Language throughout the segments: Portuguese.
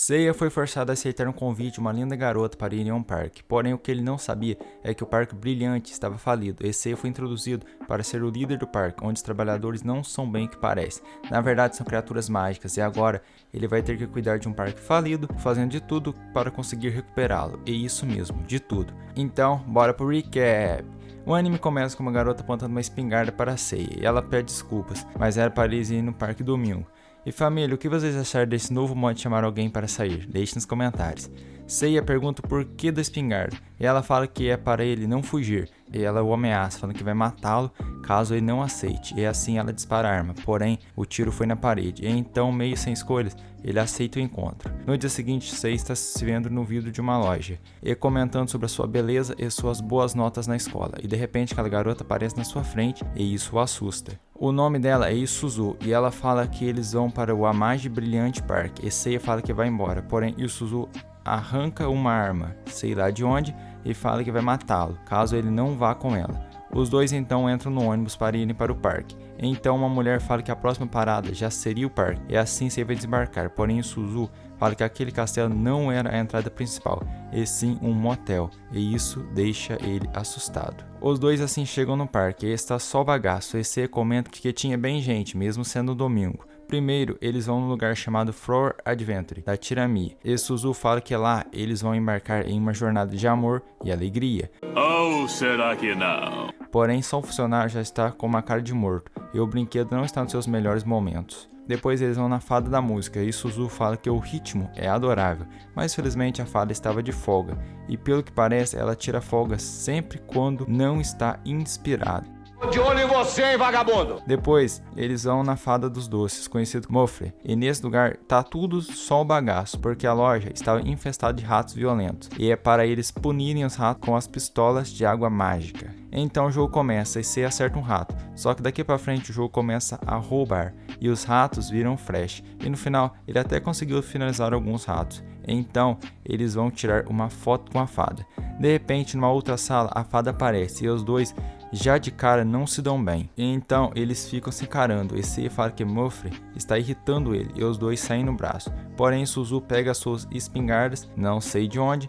Seiya foi forçado a aceitar um convite de uma linda garota para ir em um parque, porém o que ele não sabia é que o Parque Brilhante estava falido e Seiya foi introduzido para ser o líder do parque, onde os trabalhadores não são bem o que parece. Na verdade são criaturas mágicas e agora ele vai ter que cuidar de um parque falido, fazendo de tudo para conseguir recuperá-lo, e isso mesmo, de tudo. Então, bora pro recap! O anime começa com uma garota apontando uma espingarda para Seiya e ela pede desculpas, mas era para eles irem no parque domingo. E família, o que vocês acharam desse novo modo de chamar alguém para sair? Deixe nos comentários. Seiya pergunta o porquê da espingarda, e ela fala que é para ele não fugir, e ela o ameaça, falando que vai matá-lo caso ele não aceite, e assim ela dispara a arma, porém o tiro foi na parede, e então, meio sem escolhas, ele aceita o encontro. No dia seguinte, Seiya está se vendo no vidro de uma loja, e comentando sobre a sua beleza e suas boas notas na escola, e de repente aquela garota aparece na sua frente, e isso o assusta. O nome dela é Isuzu, e ela fala que eles vão para o Amage Brilhante Park, e Seiya fala que vai embora, porém Isuzu arranca uma arma, sei lá de onde, e fala que vai matá-lo, caso ele não vá com ela. Os dois então entram no ônibus para irem para o parque. Então uma mulher fala que a próxima parada já seria o parque, e assim Seiya vai desembarcar, porém Isuzu fala que aquele castelo não era a entrada principal, e sim um motel, e isso deixa ele assustado. Os dois assim chegam no parque, e está só bagaço, e Seiya comenta que tinha bem gente, mesmo sendo domingo. Primeiro, eles vão num lugar chamado Flower Adventure, da Tiramiya, e Suzu fala que lá eles vão embarcar em uma jornada de amor e alegria. Ou será que não? Porém, só um funcionário já está com uma cara de morto, e o brinquedo não está nos seus melhores momentos. Depois eles vão na fada da música, e Suzu fala que o ritmo é adorável, mas felizmente a fada estava de folga, e pelo que parece ela tira folga sempre quando não está inspirada. De olho em você, hein, vagabundo! Depois, eles vão na Fada dos Doces, conhecido como Mofre, e nesse lugar tá tudo só o bagaço, porque a loja estava infestada de ratos violentos, e é para eles punirem os ratos com as pistolas de água mágica. Então o jogo começa e Seiya acerta um rato, só que daqui pra frente o jogo começa a roubar, e os ratos viram Flash, e no final ele até conseguiu finalizar alguns ratos. Então eles vão tirar uma foto com a fada. De repente, numa outra sala, a fada aparece, e os dois já de cara não se dão bem, e então eles ficam se encarando, e Seiya fala que Mofre está irritando ele, e os dois saem no braço. Porém Suzu pega suas espingardas, não sei de onde,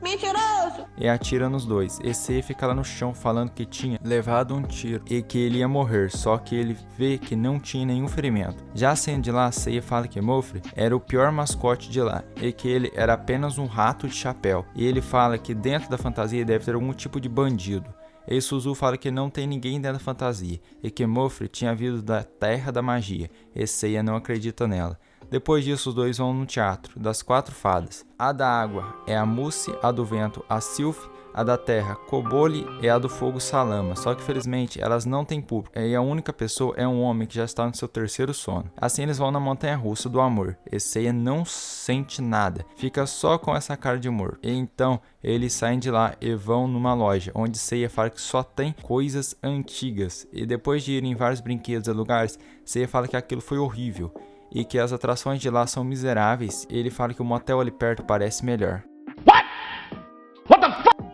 mentiroso! E atira nos dois, e Seiya fica lá no chão falando que tinha levado um tiro e que ele ia morrer, só que ele vê que não tinha nenhum ferimento. Já saindo de lá, Seiya fala que Mofre era o pior mascote de lá, e que ele era apenas um rato de chapéu, e ele fala que dentro da fantasia deve ter algum tipo de bandido. E Suzu fala que não tem ninguém dentro da fantasia, e que Mofre tinha vindo da Terra da Magia, e Seiya não acredita nela. Depois disso, os dois vão no teatro das 4 fadas. A da água é a Mousse, a do vento a Sylph, a da terra Koboli e a do fogo Salama, só que felizmente elas não têm público, e a única pessoa é um homem que já está no seu 3º sono. Assim eles vão na montanha russa do amor, e Seiya não sente nada, fica só com essa cara de morto. E então eles saem de lá e vão numa loja, onde Seiya fala que só tem coisas antigas, e depois de ir em vários brinquedos e lugares, Seiya fala que aquilo foi horrível, e que as atrações de lá são miseráveis, e ele fala que o motel ali perto parece melhor.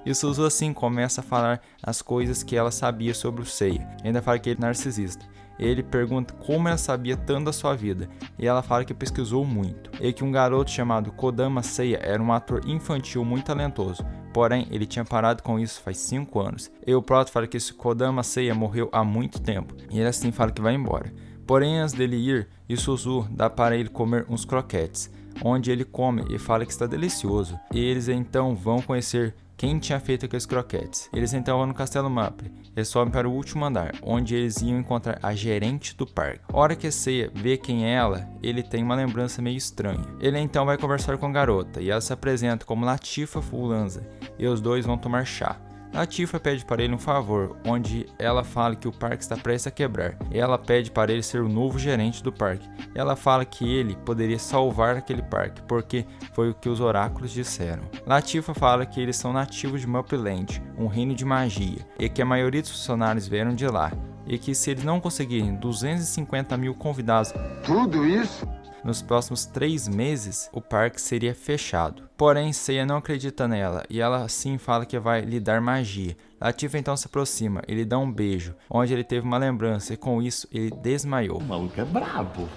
E o Suzu assim começa a falar as coisas que ela sabia sobre o Seiya, e ainda fala que ele é narcisista. Ele pergunta como ela sabia tanto da sua vida, e ela fala que pesquisou muito, e que um garoto chamado Kodama Seiya era um ator infantil muito talentoso, porém ele tinha parado com isso faz 5 anos. E o Proto fala que esse Kodama Seiya morreu há muito tempo, e ele assim fala que vai embora. Porém, antes dele ir, Isuzu dá para ele comer uns croquetes, onde ele come e fala que está delicioso. E eles então vão conhecer quem tinha feito aqueles croquetes. Eles então vão no Castelo Maple e sobem para o último andar, onde eles iam encontrar a gerente do parque. A hora que Seiya vê quem é ela, ele tem uma lembrança meio estranha. Ele então vai conversar com a garota, e ela se apresenta como Latifa Fulanza, e os dois vão tomar chá. Latifa pede para ele um favor, onde ela fala que o parque está prestes a quebrar. Ela pede para ele ser o novo gerente do parque. Ela fala que ele poderia salvar aquele parque, porque foi o que os oráculos disseram. Latifa fala que eles são nativos de Mapleland, um reino de magia, e que a maioria dos funcionários vieram de lá, e que se eles não conseguirem 250 mil convidados, Tudo isso? nos próximos 3 meses, o parque seria fechado. Porém, Seiya não acredita nela, e ela sim fala que vai lhe dar magia. Latifa então se aproxima e lhe dá um beijo, onde ele teve uma lembrança, e com isso ele desmaiou. O maluco é brabo.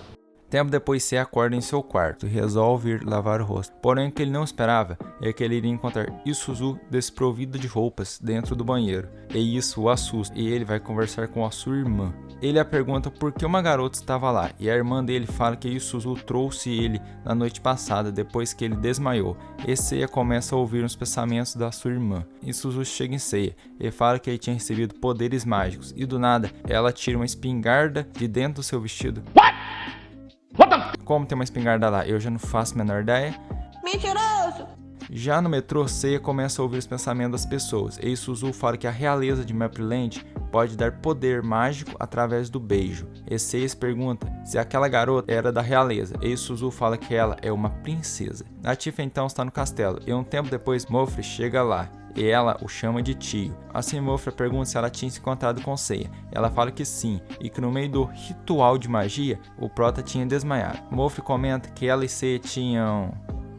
Tempo depois, Seiya acorda em seu quarto e resolve ir lavar o rosto. Porém, o que ele não esperava é que ele iria encontrar Isuzu desprovida de roupas dentro do banheiro. E isso o assusta, e ele vai conversar com a sua irmã. Ele a pergunta por que uma garota estava lá, e a irmã dele fala que Isuzu trouxe ele na noite passada, depois que ele desmaiou. E Seiya começa a ouvir os pensamentos da sua irmã. Isuzu chega em Seiya e fala que ele tinha recebido poderes mágicos, e do nada, ela tira uma espingarda de dentro do seu vestido. Como tem uma espingarda lá? Eu já não faço a menor ideia. Mentiroso! Já no metrô, Seiya começa a ouvir os pensamentos das pessoas, e Isuzu fala que a realeza de Mapleland pode dar poder mágico através do beijo. E Seiya se pergunta se aquela garota era da realeza, e Isuzu fala que ela é uma princesa. A Tifa então está no castelo, e um tempo depois Mofre chega lá, e ela o chama de tio. Assim Mofre pergunta se ela tinha se encontrado com Seiya. Ela fala que sim, e que no meio do ritual de magia, o Prota tinha desmaiado. Mofre comenta que ela e Seiya tinham...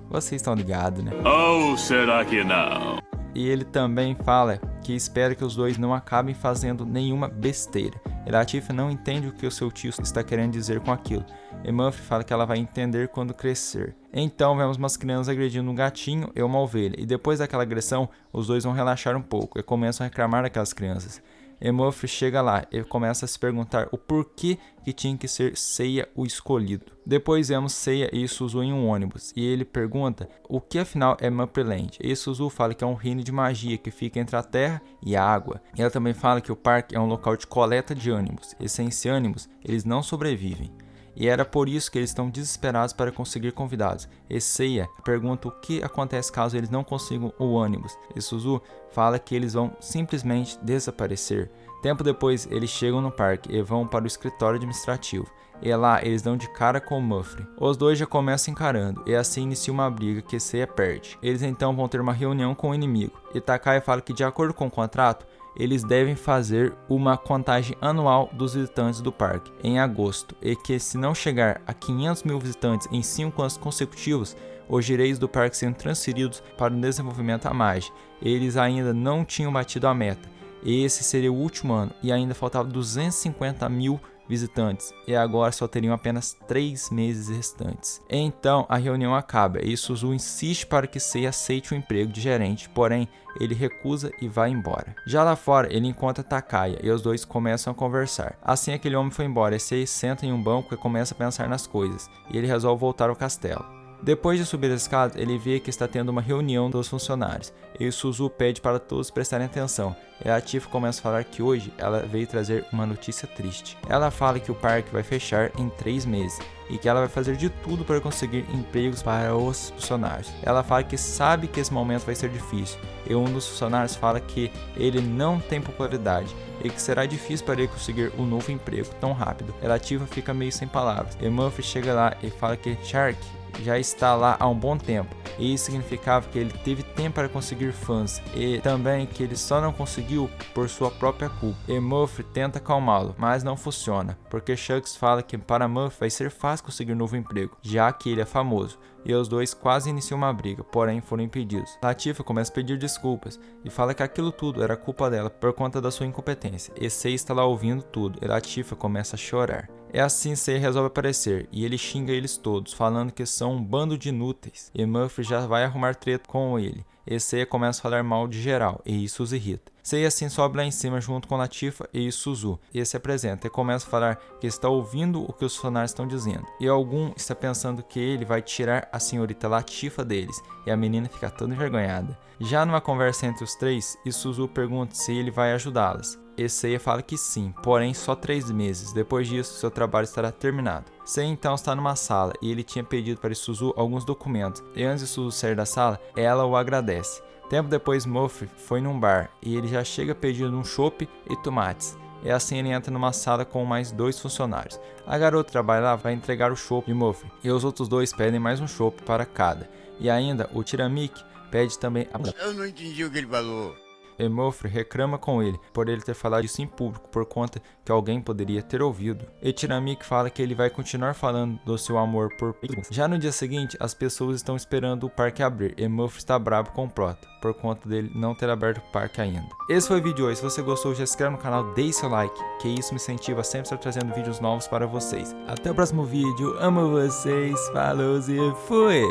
Vocês estão ligados, né? Ou será que não? E ele também fala que espera que os dois não acabem fazendo nenhuma besteira. E a Tifa não entende o que o seu tio está querendo dizer com aquilo. E Mofre fala que ela vai entender quando crescer. Então vemos umas crianças agredindo um gatinho e uma ovelha. E depois daquela agressão, os dois vão relaxar um pouco e começam a reclamar daquelas crianças. E Mofre chega lá e começa a se perguntar o porquê que tinha que ser Seiya o escolhido. Depois vemos Seiya e Isuzu em um ônibus, e ele pergunta o que afinal é Mapleland. E Isuzu fala que é um reino de magia que fica entre a terra e a água. E ela também fala que o parque é um local de coleta de ânimos, e sem esse ânimos eles não sobrevivem. E era por isso que eles estão desesperados para conseguir convidados. E Seiya pergunta o que acontece caso eles não consigam o ânimos. E Isuzu fala que eles vão simplesmente desaparecer. Tempo depois, eles chegam no parque e vão para o escritório administrativo. E lá eles dão de cara com o Mofre. Os dois já começam encarando, e assim inicia uma briga que Seiya perde. Eles então vão ter uma reunião com o inimigo. E Takai fala que de acordo com o contrato, eles devem fazer uma contagem anual dos visitantes do parque em agosto, e que se não chegar a 500 mil visitantes em 5 anos consecutivos, os direitos do parque serão transferidos para o desenvolvimento da magia. Eles ainda não tinham batido a meta, e esse seria o último ano, e ainda faltavam 250 mil visitantes, e agora só teriam apenas 3 meses restantes. Então a reunião acaba e Isuzu insiste para que Seiya aceite o emprego de gerente, porém ele recusa e vai embora. Já lá fora ele encontra Takaya e os dois começam a conversar. Assim aquele homem foi embora e Seiya senta em um banco e começa a pensar nas coisas, e ele resolve voltar ao castelo. Depois de subir as escadas, ele vê que está tendo uma reunião dos funcionários, e Isuzu pede para todos prestarem atenção, e a Tifa começa a falar que hoje ela veio trazer uma notícia triste. Ela fala que o parque vai fechar em 3 meses, e que ela vai fazer de tudo para conseguir empregos para os funcionários. Ela fala que sabe que esse momento vai ser difícil, e um dos funcionários fala que ele não tem popularidade, e que será difícil para ele conseguir um novo emprego tão rápido. A Tifa fica meio sem palavras, e Murphy chega lá e fala que Shark já está lá há um bom tempo, e isso significava que ele teve tempo para conseguir fãs, e também que ele só não conseguiu por sua própria culpa. E Murphy tenta acalmá-lo, mas não funciona, porque Shucks fala que para Murphy vai ser fácil conseguir um novo emprego, já que ele é famoso, e os dois quase iniciam uma briga, porém foram impedidos. Tifa começa a pedir desculpas e fala que aquilo tudo era culpa dela por conta da sua incompetência, e Sei está lá ouvindo tudo, e Tifa começa a chorar. É assim Sei resolve aparecer, e ele xinga eles todos, falando que são um bando de inúteis, e Murphy já vai arrumar treta com ele, e Sei começa a falar mal de geral, e isso os irrita. Sei assim sobe lá em cima junto com Latifa e Isuzu, e se apresenta e começa a falar que está ouvindo o que os funcionários estão dizendo, e algum está pensando que ele vai tirar a senhorita Latifa deles, e a menina fica toda envergonhada. Já numa conversa entre os três, Isuzu pergunta se ele vai ajudá-las, e Seiya fala que sim, porém só 3 meses, depois disso seu trabalho estará terminado. Seiya então está numa sala, e ele tinha pedido para Isuzu alguns documentos, e antes de Isuzu sair da sala, ela o agradece. Tempo depois, Murphy foi num bar, e ele já chega pedindo um chopp e tomates. E assim ele entra numa sala com mais 2 funcionários. A garota que trabalha lá vai entregar o chopp de Murphy, e os outros 2 pedem mais um chopp para cada. E ainda, o Tiramik pede também a... Eu não entendi o que ele falou. Emofre reclama com ele por ele ter falado isso em público por conta que alguém poderia ter ouvido. E Tiramik fala que ele vai continuar falando do seu amor por Piglet. Já no dia seguinte, as pessoas estão esperando o parque abrir. Emofre está bravo com o Prota por conta dele não ter aberto o parque ainda. Esse foi o vídeo de hoje. Se você gostou, já se inscreve no canal, deixe seu like, que isso me incentiva a sempre estar trazendo vídeos novos para vocês. Até o próximo vídeo. Amo vocês. Falou e fui!